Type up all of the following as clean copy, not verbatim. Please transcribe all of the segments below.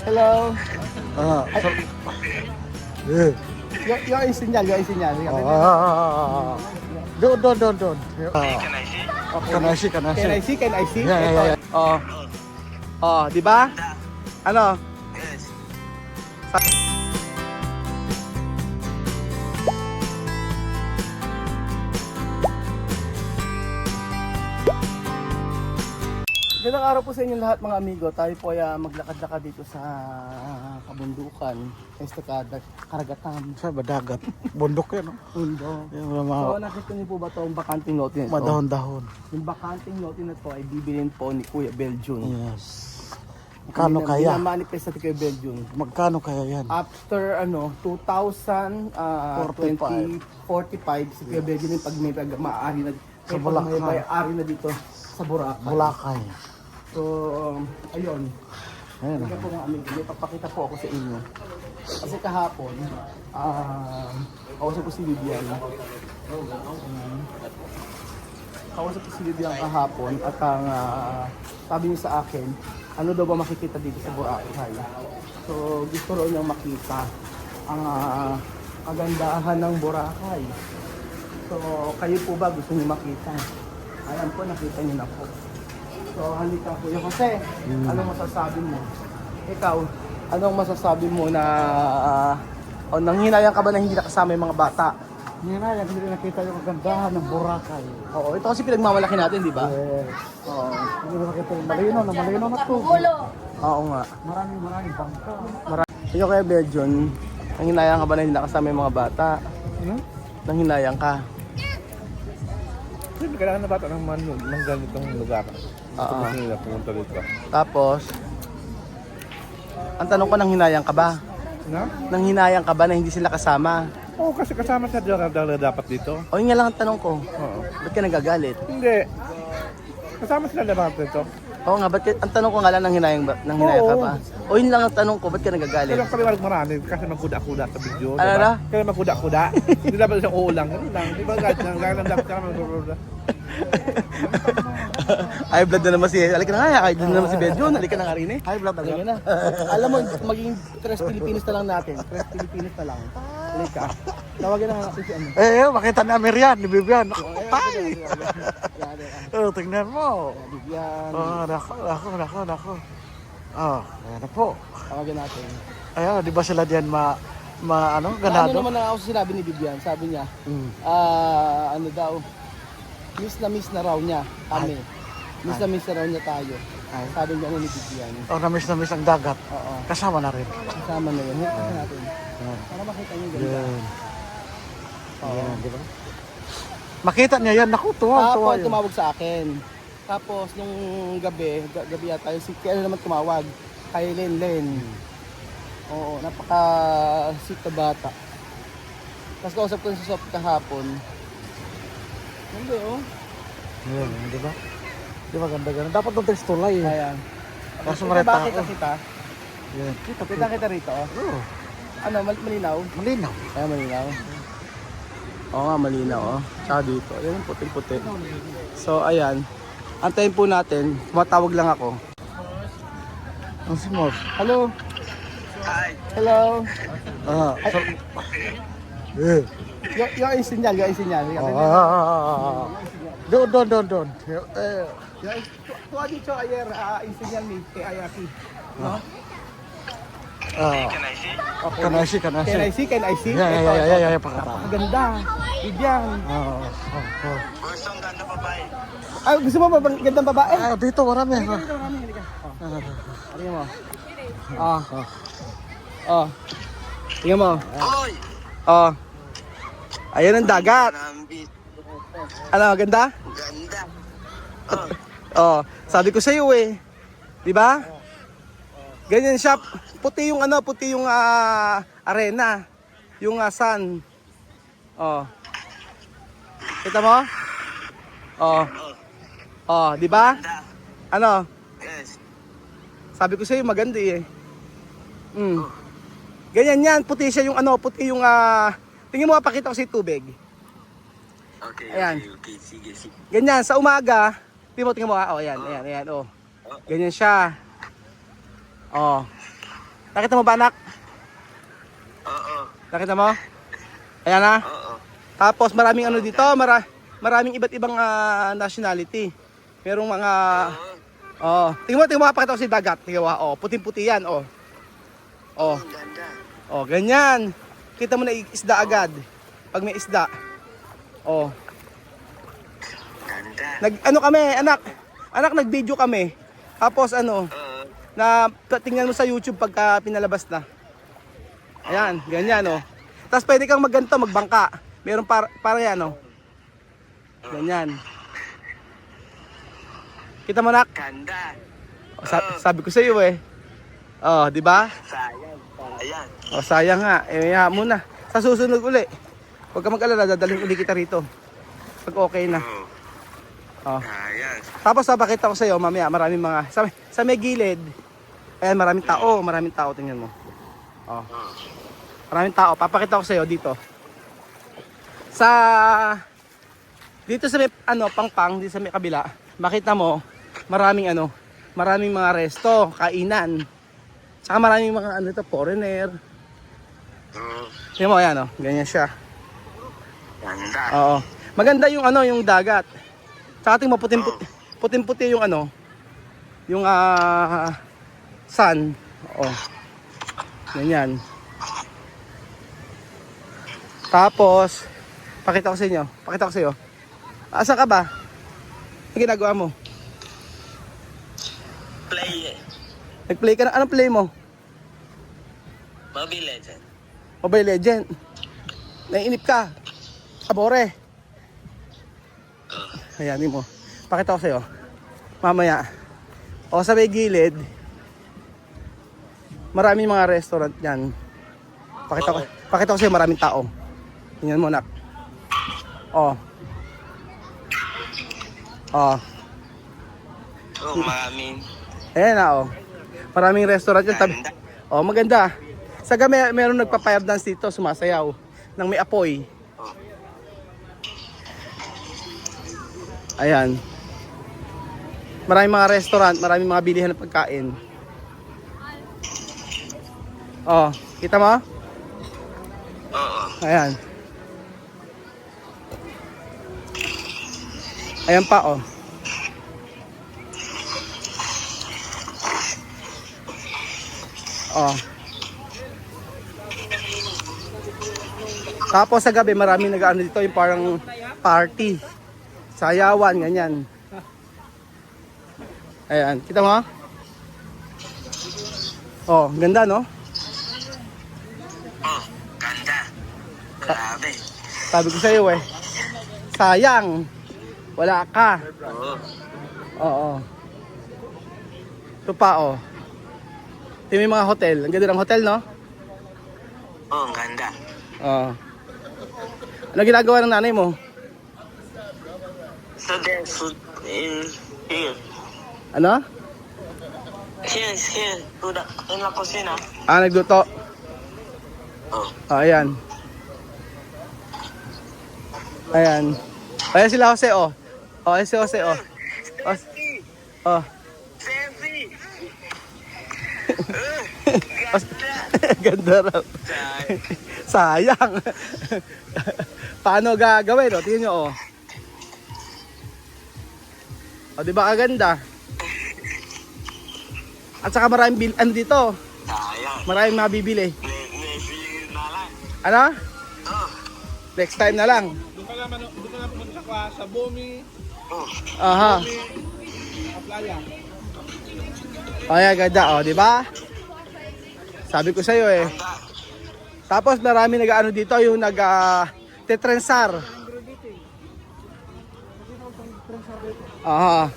Hello. So, yeah. Yung sinyal, yung sinyal. Doon. Can I see? Can I see? Can I see? Yeah. Oh, di ba? Ano? Magandang araw po sa inyo lahat mga amigo. Tayo po ay maglakad-lakad dito sa kabundukan, estakada, karagatan. Sa dagat. Bundok yan, no? Bundok. Yung So nakita niyo po ba itong bakanting lote nito? madahon-dahon. Yung bakanting lote na to ay bibilin po ni Kuya Belgium. Yes. Magkano kaya? Manifest natin Kuya Belgium. Magkano kaya yan? After 2045 si Kuya Belgium yung pag may maaari na Sa Boracay. may ari na dito sa Boracay. Bulakay. So, ayun. Ayun. Kaya po mga amigo, may papakita po ako sa inyo. Kasi kahapon, kausap ko si Vivian. Kausap ko si Vivian kahapon at ang sabi niya sa akin, ano daw ba makikita dito sa Boracay? So, gusto raw niyang makita ang kagandahan ng Boracay. So, kayo po ba gusto niyo makita? Ayan po, nakita niyo na po. So, halika po. Yung kasi, anong masasabi mo? Ikaw, anong masasabi mo na nanghinayang ka ba na hindi nakasama yung mga bata? Hinayang, hindi nakita yung kagandahan ng Boracay. Oo, ito kasi pinagmamalaki natin, di ba? Yes. Oo. Hindi mo nakita yung malino na to. Oo nga. Maraming bangka. Ikaw kaya, Belgium, nanghinayang ka ba na hindi nakasama yung mga bata? Nanghinayang ka? Siyempre, kailangan na bata ng ganitong lugar. Oo. Gusto nila pumunta dito. Tapos, ang tanong ko, nanghinayang ka ba? Na? Nanghinayang ka ba na hindi sila kasama? Oo, kasi kasama sa dapat dito. O yun nga lang ang tanong ko. Oo. Ba't ka nagagalit? Hindi. Kasama sila dapat dito. Oo nga, ang tanong ko nga lang nanghinayang ka Oo. ba? O yun lang ang tanong ko, ba't ka nagagalit? Pero paliwanag marami kasi magkuda-kuda sa video. Ano diba? na? Kaya magkuda-kuda. Hindi dapat isang uulang. Ganun lang. Di ba gano'n dapat ka magkuda? High blood na naman si... Halika na nga, high blood na naman si Belgium. Halika na nga rin eh. High blood na Halika na. Alam mo, maging Tres Pilipinas na lang natin. Tres Pilipinas na lang. Halika. Tawagin na nga natin si ano. Makita namin yan, ni Vivian. Tay! Yan. Tingnan mo. Bigyan. Nako. Ayan na po. Tawagin natin. Ayan, di ba sila diyan Ano ganado? naman ang ako sinabi ni Vivian? Sabi niya, ano daw, miss na raw niya kami. Miss na raw niya tayo. Sabi niya ni Vivian. Na-miss ang dagat. Oo. Kasama na rin. Kasama na yun. Hukay natin. Para makita niyo ganda. Oo. Yan, di ba? Makita niya yan. Naku, tuwa Tapos yun. tumawag sa akin. Tapos nung gabi yata yung si Kaya naman tumawag. Kay Len. Oo, napaka-sweet na bata. Tapos kausap ko sa kahapon. Hindi Yan, di ba? Di ba ganda. Dapat nung textulay. Kaya. Kaso marita Bakit ako. kita? Yan. Kita rito. Oo, Ano, malinaw? malinaw. Ay, malinaw. Oo nga, malinaw. Tsaka dito. Ayan yung puti-puti. So, ayan. Antayin po natin. Tumatawag lang ako. Ang simos. Hello? Hello? So, eh. Yung sinyal. Doon. Tuwa dito ayer, sinyal ni kay Ayaki. No? Can I see? Can I see? Yeah, pakata. Maganda. Bigyan. Gustong ganda babae. Gusto mo ba gandang babae? Dito marami. Halika. Halika mo. Tingnan mo. Hoy! Ayan ang dagat. Ano, ganda? Ganda. Sabi ko sa iyo eh. 'Di ba? Ganyan siya. Puti yung arena. Yung sun. Kita mo? 'Di ba? Ano? Yes. Sabi ko sa iyo maganda eh. Ganyan yan, puti siya yung puti yung tingin mo mapakita ko sa tubig. Okay, Ayan. okay. Sige. Ganyan sa umaga, tingin mo ayan. Ganyan siya. Oh. Nakita mo ba, anak? Oo. Nakita mo? Ayan na. Oo. Tapos maraming ano dito, maraming iba't ibang nationality. Merong mga tingnan mo, pakita ko si dagat. Tingnan mo, puting-puti 'yan, oh. Oh. Ang ganda. Oh, ganyan. Kita mo na isda agad. Pag may isda. Oh. Ganda. Ano kami, anak. Anak, nag-video kami. Tapos ano, Oo. na tingnan mo sa YouTube pagka pinalabas na. Ayan, ganyan, oh. Tapos pwede kang magganto, magbangka. Meron para yan, oh. Ganyan. Kita mo, nak? Ganda. Oh, sabi ko sa iyo, eh. Oh, di ba? Sayang. Sayang. Oh, sayang nga. Eh, muna. Sa susunod uli. Huwag ka mag-alala, dadalhin uli kita rito. Pag okay na. Oo. Oh. Sayang. Tapos papakita ko sa iyo mamaya, maraming mga sa may gilid. Ayan, maraming tao, tingnan mo. Oh. Maraming tao, papakita ko sa iyo dito. Dito sa may pangpang, dito sa may kabila, makita mo maraming mga resto, kainan. Saka maraming mga foreigner. Oo. Tingnan mo, ayan, oh, ganyan siya. Ganda. Oo. Maganda yung yung dagat. Saka tingnan mo, puting-puti yung yung sun. Oo. Ganyan. Tapos, pakita ko sa inyo. Pakita ko sa iyo. Asa ka ba? Ano ginagawa mo? Play. Nag-play ka na? Anong play mo? Mobile Legend. Mobile Legend. Naiinip ka. Abore. Ayan mo. Pakita ko sa iyo. Mamaya. O sa may gilid, maraming mga restaurant diyan. Pakita ko sa iyo, maraming tao. Tingnan mo, nak. Oh. Oh. Oo, maraming. Ayan na, oh. Maraming restaurant yan. Ganda. Oh, maganda. Sa gabi, meron nagpa-fire dance dito, sumasayaw. Nang may apoy. Ayan. Maraming mga restaurant, maraming mga bilihan ng pagkain. Oh, kita mo? Oo. Ayan. Ayan pa, oh. Oh. Tapos sa gabi maraming nag-ano dito, yung parang party. Sayawan, ganyan. Ayan, kita mo? Oh, ganda, no? Oh, ganda. Grabe. Sabi ko sa iyo, eh. Sayang. Wala ka. Oo. Oo. Ito pa, oh. Ito yung mga hotel. Ang ganda ng hotel, no? Oo, ang ganda. Oo. Ano ginagawa ng nanay mo? So there's food in here. Ano? Here. In la cocina. Nagluto. Oh. Ayan. Ayan. Ayan sila Jose, oh. Oh, ayan si Jose, oh. Oh. Selfie. Ganda raw. Sayang. Paano gagawin, oh? Tingnan nyo, oh. O, di ba kaganda? At saka maraming dito. Sayang. Maraming mabibili. Next na lang. Ano? Oh. Next time na lang. Doon ka nga pumunta sa Bumi, Oh. Aha. Playa. O, yan, ganda, oh. Di ba? Sabi ko sa'yo, eh. Ganda. Tapos marami nag-ano dito, yung tetrensar. Aha.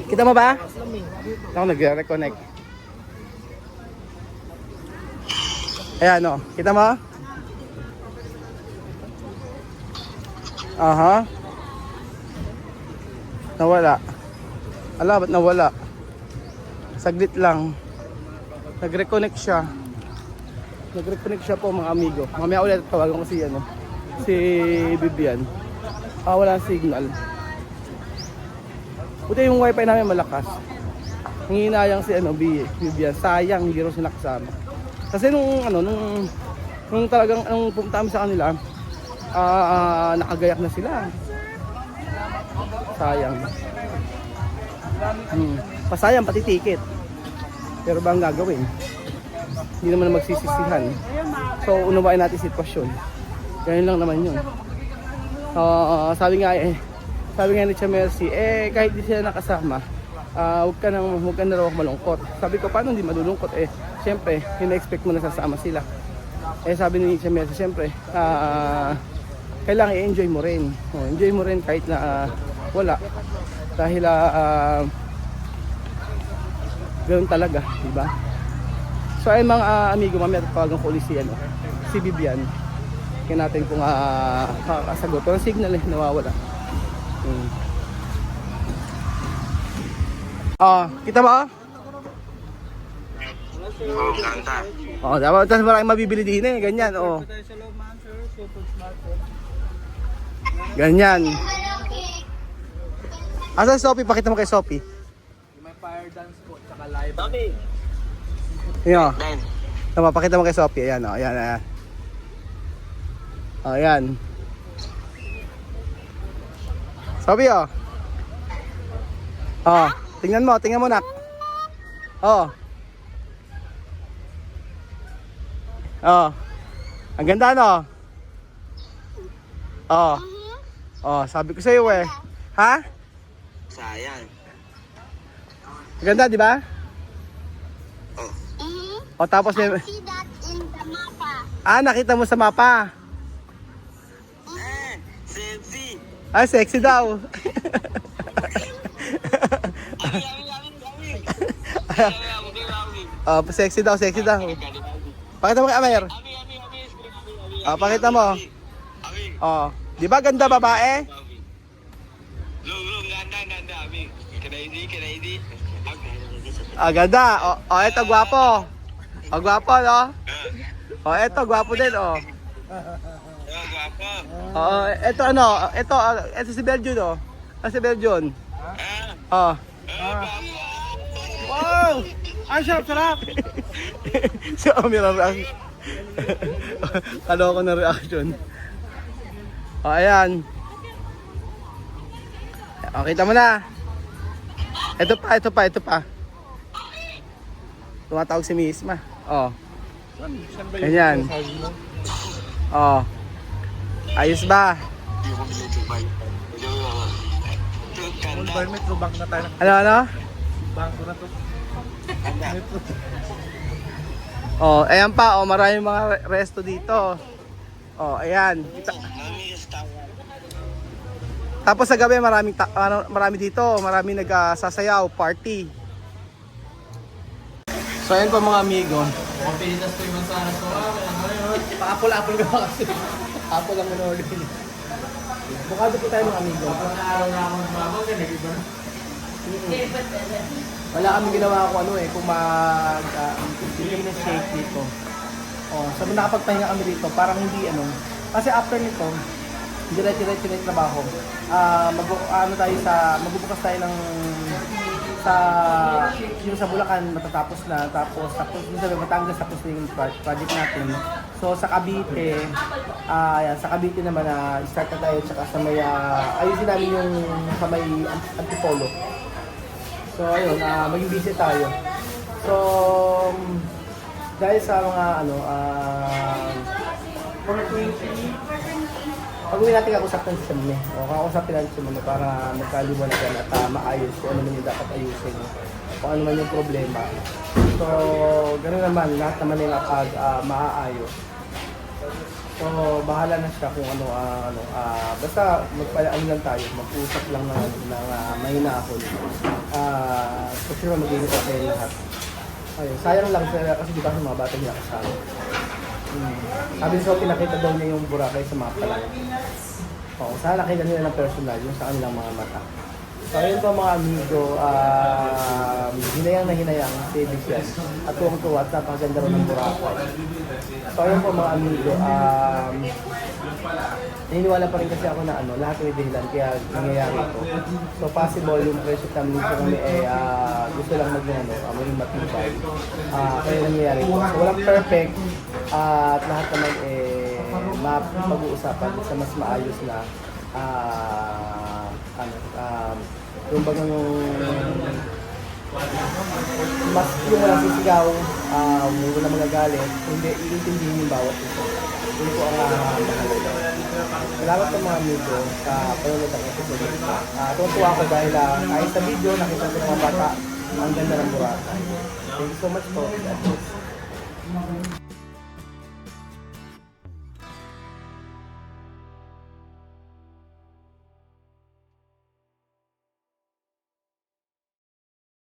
Kita mo ba? Ako nag-reconnect. Ayan, o. Kita mo? Aha. Nawala. Ala, ba't nawala? Saglit lang. Nag-reconnect siya. Nag-reconnect siya po, mga amigo. Mamaya ulit tawagan ko si Bibian. Wala signal. Buti yung wifi namin malakas. Nanginayang si Vivian. Sayang, hindi rin sila kasama. Kasi nung talagang pumunta kami sa kanila, nakagayak na sila. Sayang. Pasayang pati ticket. Pero ba ang gagawin? Hindi naman na magsisisihan. So unawain natin sitwasyon. Ganyan lang naman yun. Sabi nga ni Tia Mercy, kahit di sila nakasama, huwag ka na raw malungkot. Sabi ko, paano hindi malulungkot? Siyempre, ina-expect mo na sasama sila. Sabi ni Tia Mercy, siyempre, kailangan i-enjoy mo rin. Enjoy mo rin kahit na wala. Dahil ganoon talaga, di ba? So ay mga amigo, mamaya tawagan ko ulit si Vivian. Kaya natin kung kakasagot. Pero signal nawawala. Kita ba? Oh, ganda. Dapat tas maraming mabibili din ganyan, Ganyan. Asa si Sophie? Pakita mo kay Sophie. May fire dance po, tsaka live. Dami. Ayan. Dan. Tama, pakita mo kay Sophie. Ayan, ayan. Ayan. Sophie, tingnan mo, nak. Ang ganda, no? Sabi ko sa iyo, Ha? Sayang. Ang ganda, di ba? Tapos may... See that in the mapa. Nakita mo sa mapa. Sexy. Sexy daw. Sexy daw. Pakita mo kay Amer. Pakita mo. Di ba ganda babae? Lung, ganda, Ami. Kanaidi. Ganda. Eto gwapo. Gwapo, no? Eto gwapo din, Guwapo. Ito si Belgian, si Belgian. Wow! Ang sarap! Si Amir ang reaction. Kalo ko na reaction. Ayan. Kita mo na. Ito pa. Tumatawag si Misma. Ganyan. Ayos ba? Metro bank na tayo. Ano? Bangko na to. Ayan pa, maraming mga resto dito. Ayan. Tapos sa gabi marami dito, marami nagsasayaw, party. So ayan po mga amigo. Pilitas ko yung mansanas ko. Pa-apple ka kasi. Apple lang manood. Bukado po tayo mga amigo. Araw na akong mabag, nag-iba na. Wala kami ginawa kung bigyan ng shake dito. So nakapagpahinga kami dito, parang hindi kasi after nito, diretso na yung trabaho. Magbubukas tayo ng yung sa Bulacan matatapos na, tapos yung sa Batangas tapos na yung project natin. So sa Cavite, sa Cavite naman start na tayo, tsaka sa may ayusin namin yung sa may Antipolo. So ayun, maging busy tayo. So dahil sa mga pag-uwi natin kakusapin si Samuel. Kakausapin natin si Samuel para magkaliwanagan at maayos kung ano man yung dapat ayusin. Kung ano man yung problema. So, ganoon naman, lahat naman yung maaayos. So, bahala na siya kung basta magpalaan lang tayo, mag-usap lang ng mahinahon. So, sure mag-iingat tayo lahat. Ayun, sayang lang sila kasi di ba mga bata niya kasama. Sabi so, pinakita daw niya yung Boracay sa mapa lang. Sana nakita nila ng personal yung sa kanilang mga mata. So ayun po mga amigo, hinayaan talagang nahinayang si Michelle. At tuwang-tuwa at napakaganda rin ng Boracay. So ayun po mga amigo, naniniwala pa rin kasi ako na lahat may dahilan kaya nangyayari ito. So possible yung friendship namin dito kami gusto lang maging matibay. Kaya nangyayari ito. So walang perfect at lahat naman mapag-uusapan sa mas maayos na yung bagang mas yung walang sisigaw, walang magagalit, hindi iintindihin yung bawat isa. Yun po ang mahalaga. Salamat sa mga amigo sa panonood ng episode nito. Tuwa ako dahil kahit sa video nakita ko mga bata ang ganda ng Boracay. Thank you so much po.